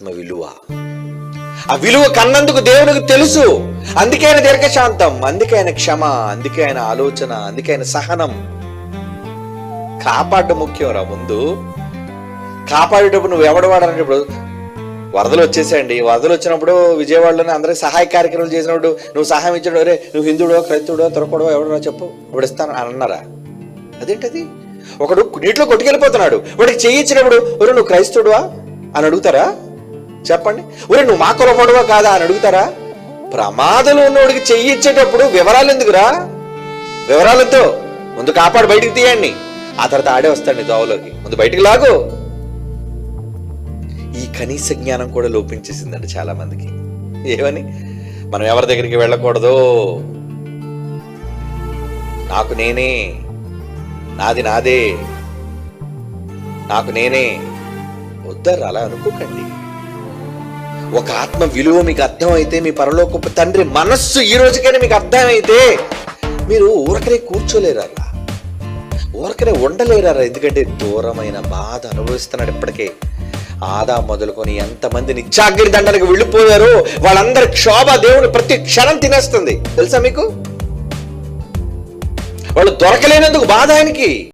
ఆత్మ విలువ. ఆ విలువ కన్నందుకు దేవునికి తెలుసు. అందుకే ఆయన దీర్ఘశాంతం, అందుకే ఆయన క్షమ, అందుకే ఆయన ఆలోచన, అందుకే ఆయన సహనం. కాపాడడం ముఖ్యం రా. ముందు కాపాడేటప్పుడు నువ్వు ఎవడవాడనేటప్పుడు, వరదలు వచ్చేసాయండి. వరదలు వచ్చినప్పుడు విజయవాడలోనే అందరికి సహాయ కార్యక్రమాలు చేసినప్పుడు నువ్వు సహాయం ఇచ్చాడు, అరే నువ్వు హిందుడో క్రైస్తవుడో తురకడో ఎవడో చెప్పు, ఇప్పుడు ఇస్తాను అని అన్నారా? అదేంటది? ఒకడు నీటిలో కొట్టుకెళ్ళిపోతున్నాడు, వాడికి చేయించినప్పుడు ఒరే నువ్వు క్రైస్తవుడువా అని అడుగుతారా? చెప్పండి. ఒరే నువ్వు మా కులపడువా కాదా అని అడుగుతారా? ప్రమాదంలో ఉన్నవాడికి చెయ్యిచ్చేటప్పుడు వివరాలు ఎందుకురా? వివరాలతో ముందు కాపాడు, బయటికి తీయండి, ఆ తర్వాత ఆడే వస్తాడు దోవలోకి, ముందు బయటికి లాగు. ఈ కనీస జ్ఞానం కూడా లోపించేసిందండి చాలా మందికి. ఏమని? మనం ఎవరి దగ్గరికి వెళ్ళకూడదు, నాకు నేనే, నాది నాదే, నాకు నేనే. వద్దరు, అలా అనుకోకండి. ఒక ఆత్మ విలువ మీకు అర్థమైతే, మీ పరలోకపు తండ్రి మనస్సు ఈ రోజుకైనా మీకు అర్థమైతే, మీరు ఊరకనే కూర్చోలేరా, ఊరకనే ఉండలేరా. ఎందుకంటే దూరమైన బాధ అనుభవిస్తున్నాడు ఇప్పటికే. ఆదా మొదలుకొని ఎంతమంది నిత్యాగ్ని దండనకు వెళ్ళిపోయారో వాళ్ళందరి క్షోభ దేవుని ప్రతి క్షణం తినేస్తుంది. తెలుసా మీకు? వాళ్ళు దొరకలేనందుకు బాధ ఆయనకి.